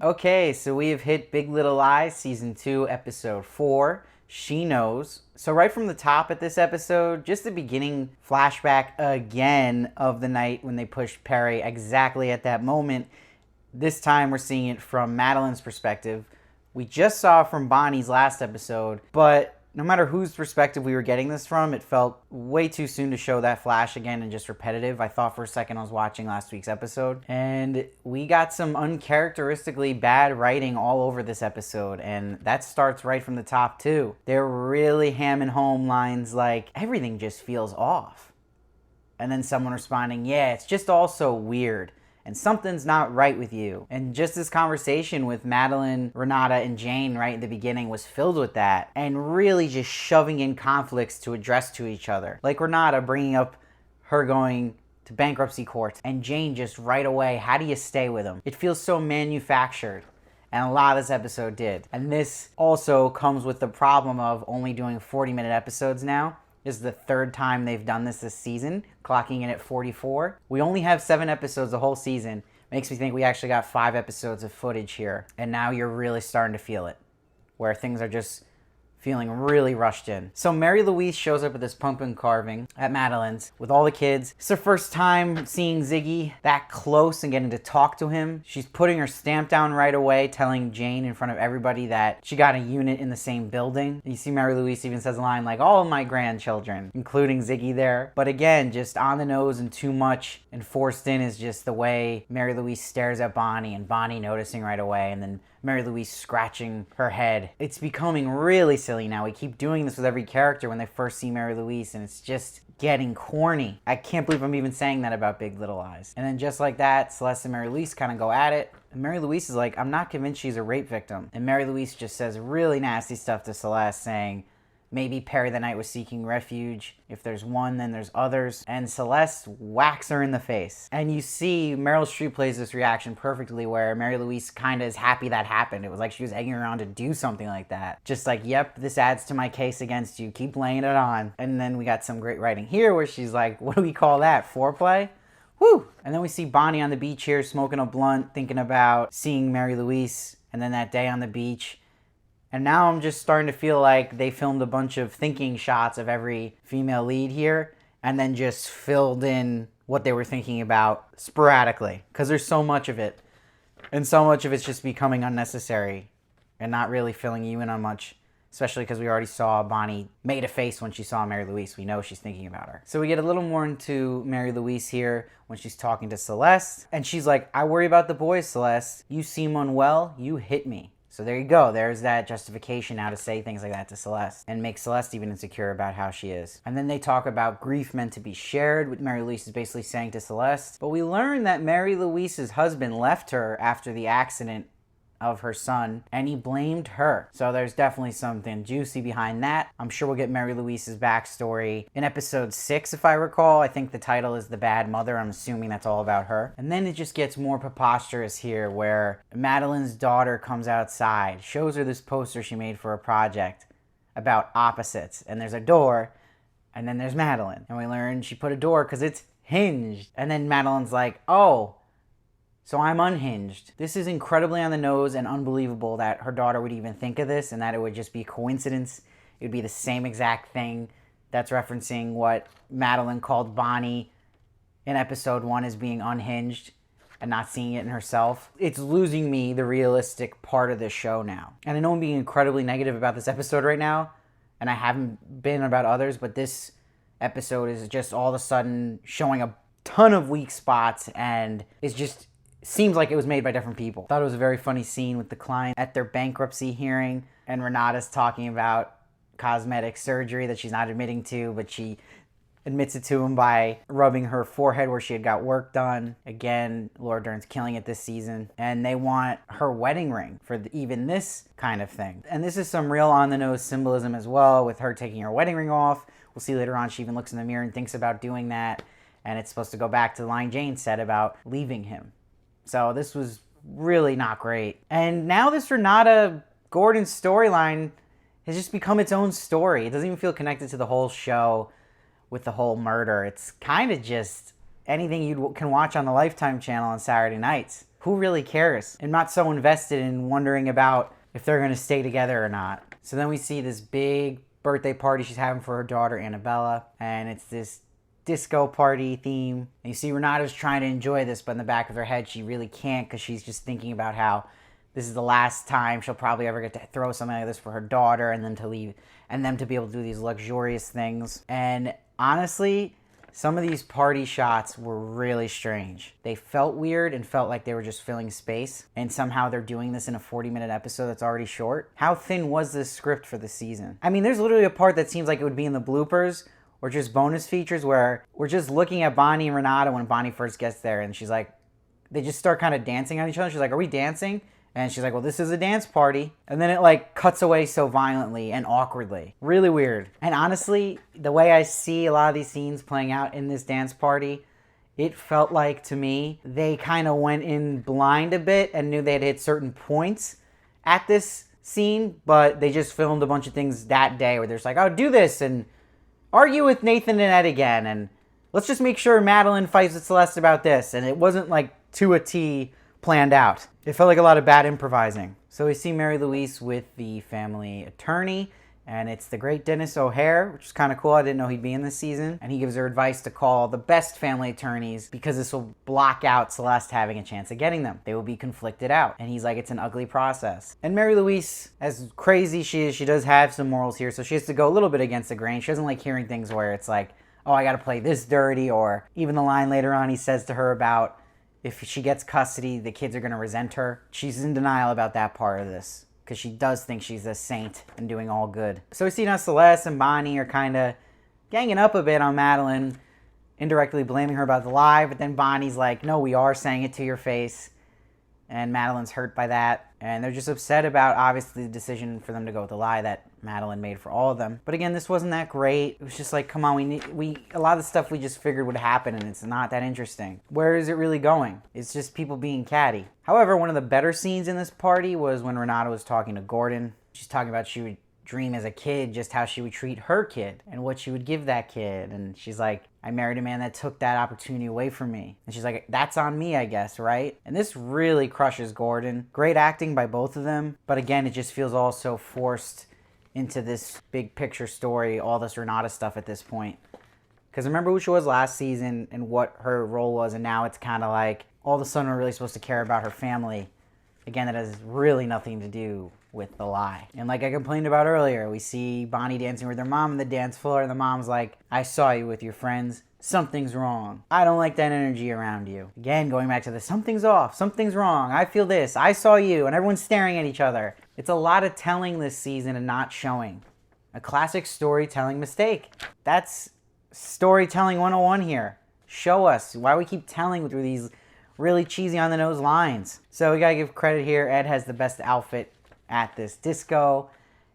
Okay, so we have hit Big Little Lies Season 2, Episode 4, She Knows. So right from the top at this episode, just the beginning flashback again of the night when they pushed Perry exactly at that moment. This time we're seeing it from Madeline's perspective. We just saw from Bonnie's last episode, but no matter whose perspective we were getting this from, it felt way too soon to show that flash again and just repetitive. I thought for a second I was watching last week's episode. And we got some uncharacteristically bad writing all over this episode, and that starts right from the top too. They're really hamming home lines like, everything just feels off. And then someone responding, yeah, it's just all so weird. And something's not right with you. And just this conversation with Madeline, Renata, and Jane right in the beginning was filled with that. And really just shoving in conflicts to address to each other. Like Renata bringing up her going to bankruptcy court. And Jane just right away, how do you stay with him? It feels so manufactured. And a lot of this episode did. And this also comes with the problem of only doing 40-minute episodes now. This is the third time they've done this season, clocking in at 44. We only have 7 episodes the whole season. Makes me think we actually got 5 episodes of footage here. And now you're really starting to feel it, where things are just feeling really rushed in. So Mary Louise shows up at this pumpkin carving at Madeline's with all the kids. It's her first time seeing Ziggy that close and getting to talk to him. She's putting her stamp down right away, telling Jane in front of everybody that she got a unit in the same building. And you see Mary Louise even says a line like, all of my grandchildren, including Ziggy there. But again, just on the nose and too much, and forced in is just the way Mary Louise stares at Bonnie, and Bonnie noticing right away, and then Mary Louise scratching her head. It's becoming really silly now. We keep doing this with every character when they first see Mary Louise, and it's just getting corny. I can't believe I'm even saying that about Big Little Lies. And then just like that, Celeste and Mary Louise kind of go at it. And Mary Louise is like, I'm not convinced she's a rape victim. And Mary Louise just says really nasty stuff to Celeste, saying, maybe Perry the Knight was seeking refuge. If there's one, then there's others. And Celeste whacks her in the face. And you see Meryl Streep plays this reaction perfectly, where Mary Louise kind of is happy that happened. It was like she was egging her on to do something like that. Just like, yep, this adds to my case against you. Keep laying it on. And then we got some great writing here where she's like, what do we call that? Foreplay? Woo! And then we see Bonnie on the beach here smoking a blunt, thinking about seeing Mary Louise, and then that day on the beach. And now I'm just starting to feel like they filmed a bunch of thinking shots of every female lead here and then just filled in what they were thinking about sporadically, because there's so much of it. And so much of it's just becoming unnecessary and not really filling you in on much, especially because we already saw Bonnie made a face when she saw Mary Louise. We know she's thinking about her. So we get a little more into Mary Louise here when she's talking to Celeste. And she's like, I worry about the boys, Celeste. You seem unwell. You hit me. So there you go. There's that justification now to say things like that to Celeste and make Celeste even insecure about how she is. And then they talk about grief meant to be shared, what Mary Louise is basically saying to Celeste. But we learn that Mary Louise's husband left her after the accident of her son, and he blamed her. So there's definitely something juicy behind that. I'm sure we'll get Mary Louise's backstory in episode 6, if I recall. I think the title is The Bad Mother. I'm assuming that's all about her. And then it just gets more preposterous here, where Madeline's daughter comes outside, shows her this poster she made for a project about opposites, and there's a door, and then there's Madeline. And we learn she put a door because it's hinged. And then Madeline's like, oh, so I'm unhinged. This is incredibly on the nose and unbelievable that her daughter would even think of this, and that it would just be a coincidence. It would be the same exact thing that's referencing what Madeline called Bonnie in episode 1 as being unhinged and not seeing it in herself. It's losing me the realistic part of this show now. And I know I'm being incredibly negative about this episode right now, and I haven't been about others, but this episode is just all of a sudden showing a ton of weak spots, and it's just seems like it was made by different people. Thought it was a very funny scene with the client at their bankruptcy hearing, and Renata's talking about cosmetic surgery that she's not admitting to, but she admits it to him by rubbing her forehead where she had got work done. Again, Laura Dern's killing it this season. And they want her wedding ring for even this kind of thing. And this is some real on-the-nose symbolism as well, with her taking her wedding ring off. We'll see later on she even looks in the mirror and thinks about doing that. And it's supposed to go back to the line Jane said about leaving him. So this was really not great. And now this Renata Gordon storyline has just become its own story. It doesn't even feel connected to the whole show with the whole murder. It's kind of just anything you can watch on the Lifetime channel on Saturday nights. who really cares? And not so invested in wondering about if they're going to stay together or not. So then we see this big birthday party she's having for her daughter, Amabella. And it's this disco party theme. And you see Renata's trying to enjoy this, but in the back of her head, she really can't because she's just thinking about how this is the last time she'll probably ever get to throw something like this for her daughter and then to leave and them to be able to do these luxurious things. And honestly, some of these party shots were really strange. They felt weird and felt like they were just filling space. And somehow they're doing this in a 40-minute episode that's already short. How thin was this script for the season? I mean, there's literally a part that seems like it would be in the bloopers or just bonus features where we're just looking at Bonnie and Renata when Bonnie first gets there. And she's like, they just start kind of dancing on each other. She's like, are we dancing? And she's like, well, this is a dance party. And then it like cuts away so violently and awkwardly. Really weird. And honestly, the way I see a lot of these scenes playing out in this dance party, it felt like to me, they kind of went in blind a bit and knew they'd hit certain points at this scene, but they just filmed a bunch of things that day where they're just like, oh, do this and argue with Nathan and Ed again. And let's just make sure Madeline fights with Celeste about this. And it wasn't like to a T planned out. It felt like a lot of bad improvising. So we see Mary Louise with the family attorney, and it's the great Dennis O'Hare, which is kind of cool. I didn't know he'd be in this season. And he gives her advice to call the best family attorneys because this will block out Celeste having a chance of getting them. They will be conflicted out. And he's like, it's an ugly process. And Mary Louise, as crazy she is, she does have some morals here, so she has to go a little bit against the grain. She doesn't like hearing things where it's like, oh, I gotta play this dirty, or even the line later on he says to her about if she gets custody, the kids are going to resent her. She's in denial about that part of this because she does think she's a saint and doing all good. So we see now Celeste and Bonnie are kind of ganging up a bit on Madeline, indirectly blaming her about the lie, but then Bonnie's like, no, we are saying it to your face. And Madeline's hurt by that. And they're just upset about, obviously, the decision for them to go with the lie that Madeline made for all of them. But again, this wasn't that great. It was just like, come on, a lot of the stuff we just figured would happen, and it's not that interesting. Where is it really going? It's just people being catty. However, one of the better scenes in this party was when Renata was talking to Gordon. She's talking about she would dream as a kid just how she would treat her kid and what she would give that kid. And she's like, I married a man that took that opportunity away from me. And she's like, that's on me, I guess, right? And this really crushes Gordon. Great acting by both of them. But again, it just feels all so forced into this big picture story, all this Renata stuff at this point. Because remember who she was last season and what her role was, and now it's kind of like all of a sudden we're really supposed to care about her family. Again, that has really nothing to do with the lie. And like I complained about earlier, we see Bonnie dancing with her mom on the dance floor, and the mom's like, I saw you with your friends. Something's wrong. I don't like that energy around you. Again, going back to the something's off, something's wrong, I feel this, I saw you, and everyone's staring at each other. It's a lot of telling this season and not showing. A classic storytelling mistake. That's storytelling 101 here. Show us. Why we keep telling through these really cheesy on the nose lines. So we gotta give credit here. Ed has the best outfit at this disco,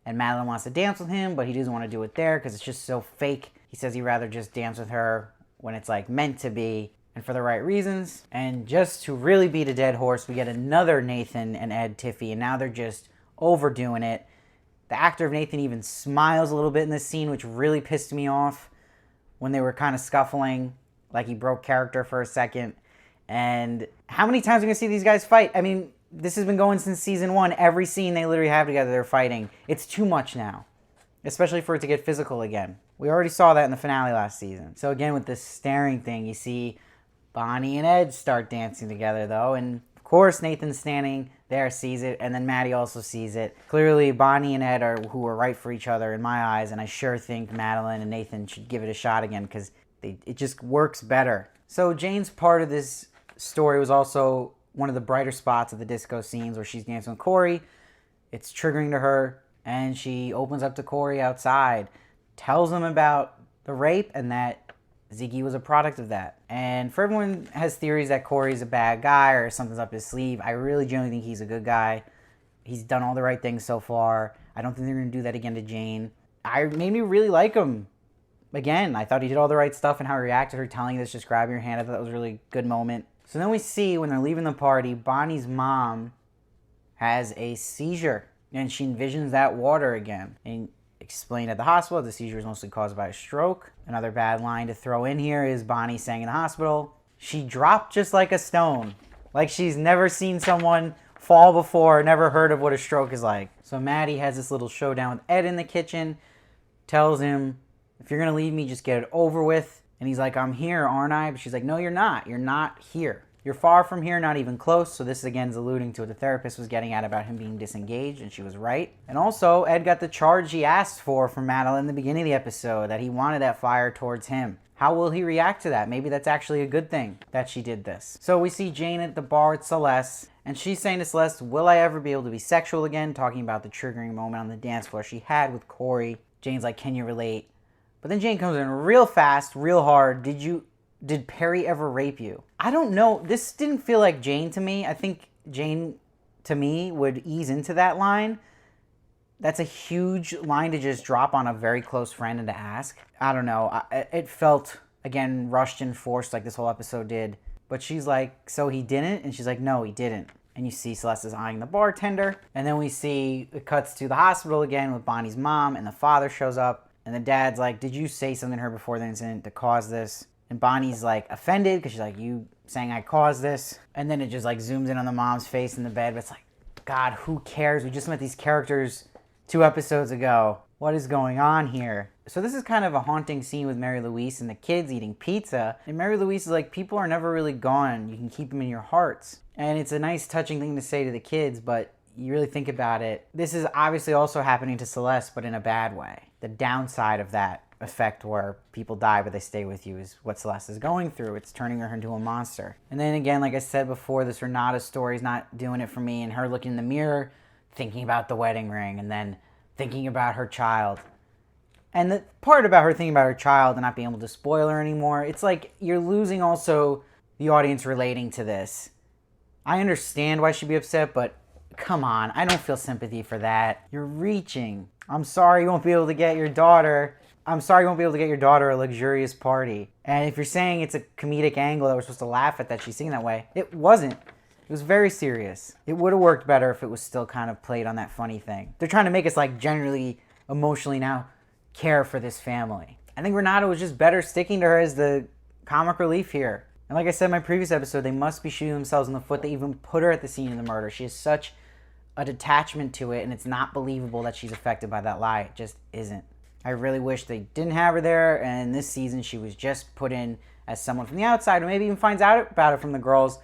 and Madeline wants to dance with him, but he doesn't want to do it there because it's just so fake. He says he'd rather just dance with her when it's like meant to be and for the right reasons. And just to really beat a dead horse, we get another Nathan and Ed tiffy, and now they're just overdoing it. The actor of Nathan even smiles a little bit in this scene, which really pissed me off when they were kind of scuffling, like he broke character for a second. And how many times are we going to see these guys fight? I mean, this has been going since season 1. Every scene they literally have together, they're fighting. It's too much now, especially for it to get physical again. We already saw that in the finale last season. So again, with this staring thing, you see Bonnie and Ed start dancing together, though. And of course, Nathan standing there sees it, and then Maddie also sees it. Clearly, Bonnie and Ed are who are right for each other in my eyes, and I sure think Madeline and Nathan should give it a shot again because it just works better. So Jane's part of this story was also one of the brighter spots of the disco scenes where she's dancing with Corey. It's triggering to her, and she opens up to Corey outside, tells him about the rape and that Ziggy was a product of that. And for everyone has theories that Corey's a bad guy or something's up his sleeve, I really genuinely think he's a good guy. He's done all the right things so far. I don't think they're going to do that again to Jane. Made me really like him. Again, I thought he did all the right stuff, and how he reacted to her telling this, just grab your hand. I thought that was a really good moment. So then we see when they're leaving the party, Bonnie's mom has a seizure, and she envisions that water again. And explained at the hospital, the seizure is mostly caused by a stroke. Another bad line to throw in here is Bonnie saying in the hospital, she dropped just like a stone. Like she's never seen someone fall before, never heard of what a stroke is like. So Maddie has this little showdown with Ed in the kitchen, tells him, if you're going to leave me, just get it over with. And he's like, I'm here, aren't I? But she's like, no, you're not. You're not here. You're far from here, not even close. So this again is alluding to what the therapist was getting at about him being disengaged, and she was right. And also, Ed got the charge he asked for from Madeline in the beginning of the episode, that he wanted that fire towards him. How will he react to that? Maybe that's actually a good thing that she did this. So we see Jane at the bar with Celeste, and she's saying to Celeste, will I ever be able to be sexual again? Talking about the triggering moment on the dance floor she had with Corey. Jane's like, can you relate? But then Jane comes in real fast, real hard. Did Perry ever rape you? I don't know. This didn't feel like Jane to me. I think Jane, to me, would ease into that line. That's a huge line to just drop on a very close friend and to ask. I don't know. It felt, again, rushed and forced like this whole episode did. But she's like, so he didn't? And she's like, no, he didn't. And you see Celeste is eyeing the bartender. And then we see it cuts to the hospital again with Bonnie's mom, and the father shows up. And the dad's like, did you say something to her before the incident to cause this? And Bonnie's like offended because she's like, you saying I caused this? And then it just like zooms in on the mom's face in the bed. But it's like, God, who cares? We just met these characters 2 episodes ago. What is going on here? So this is kind of a haunting scene with Mary Louise and the kids eating pizza. And Mary Louise is like, people are never really gone. You can keep them in your hearts. And it's a nice touching thing to say to the kids, but you really think about it. This is obviously also happening to Celeste, but in a bad way. The downside of that effect where people die but they stay with you is what Celeste is going through. It's turning her into a monster. And then again, like I said before, this Renata story is not doing it for me, and her looking in the mirror, thinking about the wedding ring, and then thinking about her child. And the part about her thinking about her child and not being able to spoil her anymore, it's like you're losing also the audience relating to this. I understand why she'd be upset, but come on, I don't feel sympathy for that. You're reaching. I'm sorry you won't be able to get your daughter a luxurious party. And if you're saying it's a comedic angle that we're supposed to laugh at that she's singing that way, it wasn't. It was very serious. It would have worked better if it was still kind of played on that funny thing. They're trying to make us like generally, emotionally now care for this family. I think Renata was just better sticking to her as the comic relief here. And like I said in my previous episode, they must be shooting themselves in the foot. They even put her at the scene of the murder. She has such a detachment to it, and it's not believable that she's affected by that lie. It just isn't. I really wish they didn't have her there, and this season she was just put in as someone from the outside, or maybe even finds out about it from the girls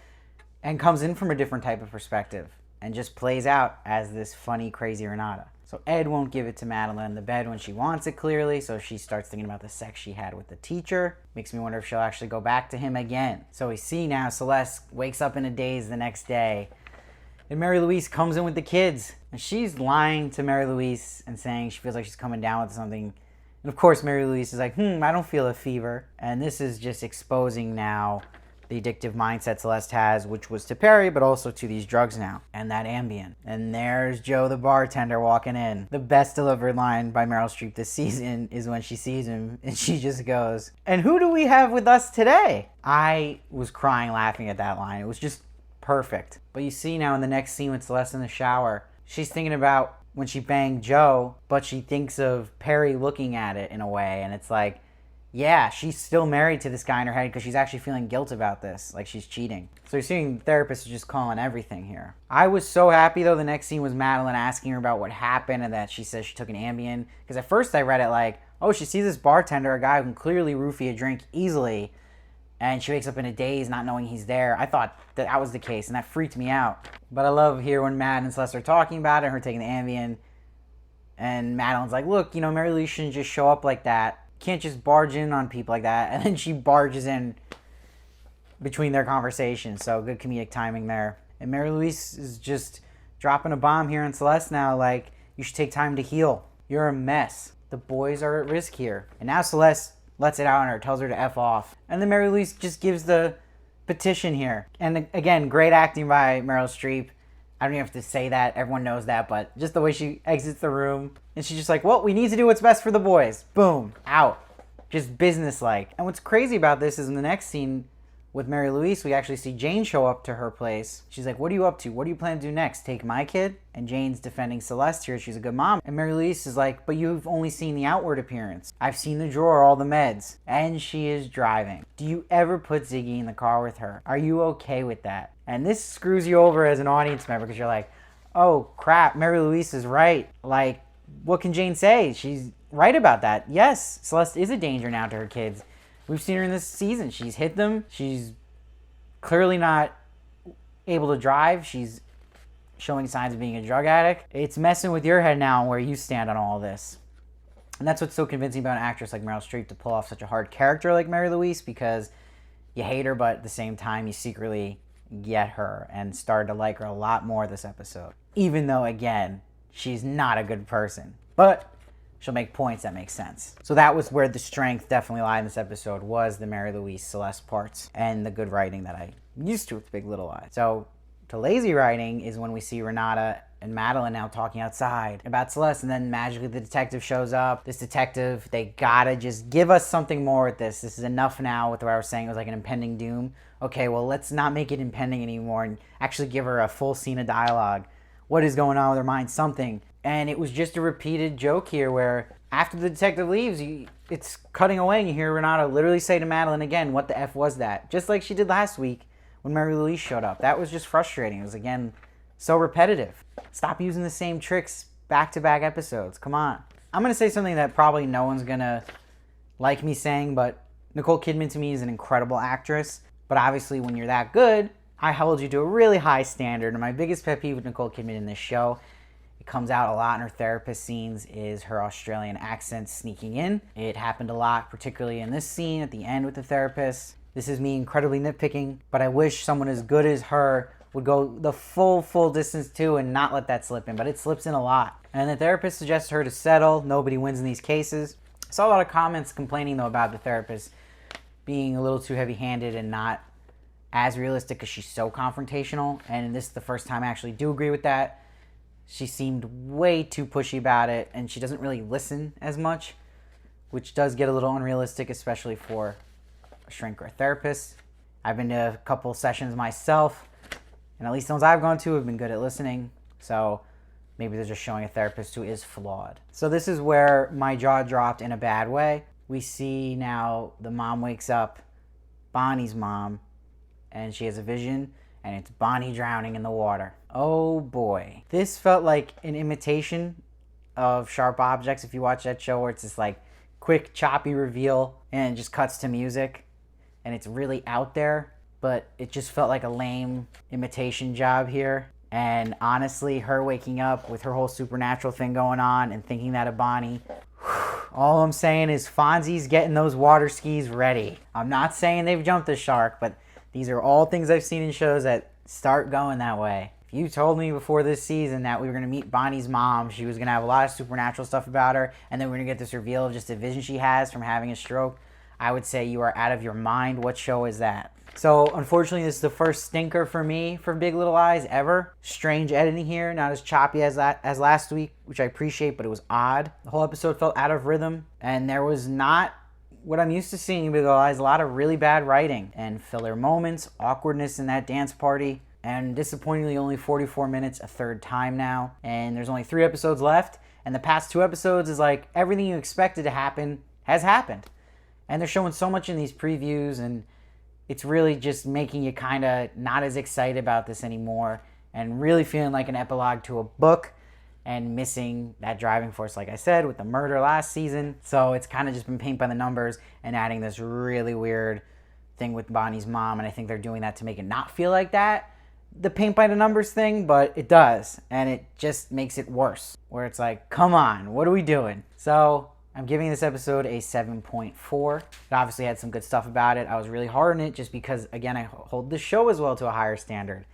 and comes in from a different type of perspective and just plays out as this funny, crazy Renata. So Ed won't give it to Madeline in the bed when she wants it, clearly, so she starts thinking about the sex she had with the teacher. Makes me wonder if she'll actually go back to him again. So we see now Celeste wakes up in a daze the next day, and Mary Louise comes in with the kids, and she's lying to Mary Louise and saying she feels like she's coming down with something. And of course Mary Louise is like, I don't feel a fever. And this is just exposing now the addictive mindset Celeste has, which was to Perry, but also to these drugs now, and that Ambien. And there's Joe the bartender walking in. The best delivered line by Meryl Streep this season is when she sees him, and she just goes, and who do we have with us today? I was crying laughing at that line. It was just perfect. But you see now in the next scene with Celeste in the shower, she's thinking about when she banged Joe, but she thinks of Perry looking at it in a way, and it's like, yeah, she's still married to this guy in her head because she's actually feeling guilt about this, like she's cheating. So you're seeing the therapist is just calling everything here. I was so happy, though, the next scene was Madeline asking her about what happened and that she says she took an Ambien. Because at first I read it like, oh, she sees this bartender, a guy who can clearly roofie a drink easily, and she wakes up in a daze not knowing he's there. I thought that was the case, and that freaked me out. But I love here when Matt and Celeste are talking about it, her taking the Ambien, and Madeline's like, look, Mary Louise shouldn't just show up like that. Can't just barge in on people like that. And then she barges in between their conversations. So good comedic timing there. And Mary Louise is just dropping a bomb here on Celeste now, like, you should take time to heal. You're a mess. The boys are at risk here. And now Celeste lets it out on her, tells her to F off. And then Mary Louise just gives the petition here. And again, great acting by Meryl Streep. I don't even have to say that. Everyone knows that. But just the way she exits the room. And she's just like, well, we need to do what's best for the boys. Boom. Out. Just businesslike. And what's crazy about this is in the next scene, with Mary Louise, we actually see Jane show up to her place. She's like, what are you up to? What do you plan to do next? Take my kid? And Jane's defending Celeste here. She's a good mom. And Mary Louise is like, but you've only seen the outward appearance. I've seen the drawer, all the meds. And she is driving. Do you ever put Ziggy in the car with her? Are you okay with that? And this screws you over as an audience member because you're like, oh crap, Mary Louise is right. Like, what can Jane say? She's right about that. Yes, Celeste is a danger now to her kids. We've seen her in this season. She's hit them. She's clearly not able to drive. She's showing signs of being a drug addict. It's messing with your head now where you stand on all this. And that's what's so convincing about an actress like Meryl Streep to pull off such a hard character like Mary Louise, because you hate her, but at the same time, you secretly get her and started to like her a lot more this episode. Even though, again, she's not a good person. But she'll make points that make sense. So that was where the strength definitely lied in this episode, was the Mary Louise Celeste parts and the good writing that I'm used to with Big Little Lies. So the lazy writing is when we see Renata and Madeline now talking outside about Celeste, and then magically the detective shows up. This detective, they gotta just give us something more with this. This is enough now with what I was saying. It was like an impending doom. Okay, well, let's not make it impending anymore and actually give her a full scene of dialogue. What is going on with her mind? Something. And it was just a repeated joke here where after the detective leaves, it's cutting away and you hear Renata literally say to Madeline again, what the F was that? Just like she did last week when Mary Louise showed up. That was just frustrating. It was, again, so repetitive. Stop using the same tricks back-to-back episodes. Come on. I'm going to say something that probably no one's going to like me saying, but Nicole Kidman to me is an incredible actress. But obviously when you're that good, I held you to a really high standard. And my biggest pet peeve with Nicole Kidman in this show, it comes out a lot in her therapist scenes, is her Australian accent sneaking in. It happened a lot, particularly in this scene at the end with the therapist. This is me incredibly nitpicking, but I wish someone as good as her would go the full distance too and not let that slip in, but it slips in a lot. And the therapist suggests her to settle. Nobody wins in these cases. I saw a lot of comments complaining though about the therapist being a little too heavy-handed and not as realistic because she's so confrontational. And this is the first time I actually do agree with that. She seemed way too pushy about it, and she doesn't really listen as much, which does get a little unrealistic, especially for a shrink or a therapist. I've been to a couple sessions myself, and at least the ones I've gone to have been good at listening. So maybe they're just showing a therapist who is flawed. So this is where my jaw dropped in a bad way. We see now the mom wakes up, Bonnie's mom, and she has a vision, and it's Bonnie drowning in the water. Oh boy. This felt like an imitation of Sharp Objects, if you watch that show, where it's this like quick choppy reveal and it just cuts to music and it's really out there, but it just felt like a lame imitation job here. And honestly, her waking up with her whole supernatural thing going on and thinking that of Bonnie, all I'm saying is Fonzie's getting those water skis ready. I'm not saying they've jumped the shark, but these are all things I've seen in shows that start going that way. If you told me before this season that we were going to meet Bonnie's mom, she was going to have a lot of supernatural stuff about her, and then we're going to get this reveal of just a vision she has from having a stroke, I would say you are out of your mind. What show is that? So unfortunately, this is the first stinker for me for Big Little Lies ever. Strange editing here, not as choppy as last week, which I appreciate, but it was odd. The whole episode felt out of rhythm, and there was not what I'm used to seeing in Big Little Lies, a lot of really bad writing and filler moments, awkwardness in that dance party, and disappointingly only 44 minutes a third time now. And there's only 3 episodes left, and the past 2 episodes is like everything you expected to happen has happened. And they're showing so much in these previews, and it's really just making you kind of not as excited about this anymore and really feeling like an epilogue to a book and missing that driving force, like I said, with the murder last season. So it's kind of just been paint by the numbers and adding this really weird thing with Bonnie's mom, and I think they're doing that to make it not feel like that, the paint by the numbers thing, but it does, and it just makes it worse, where it's like, come on, what are we doing? So I'm giving this episode a 7.4. It obviously had some good stuff about it. I was really hard on it just because, again, I hold the show as well to a higher standard.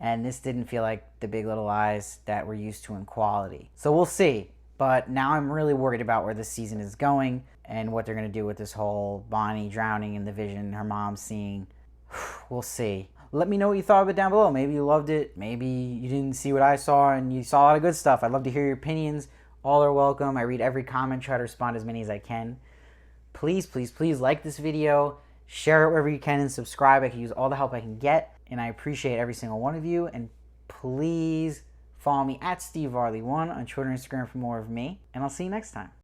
And this didn't feel like the Big Little Lies that we're used to in quality. So we'll see. But now I'm really worried about where this season is going and what they're going to do with this whole Bonnie drowning in the vision her mom seeing. We'll see. Let me know what you thought of it down below. Maybe you loved it. Maybe you didn't see what I saw and you saw a lot of good stuff. I'd love to hear your opinions. All are welcome. I read every comment, try to respond as many as I can. Please, please, please like this video. Share it wherever you can and subscribe. I can use all the help I can get, and I appreciate every single one of you. And please follow me at Steve Varley1 on Twitter and Instagram for more of me, and I'll see you next time.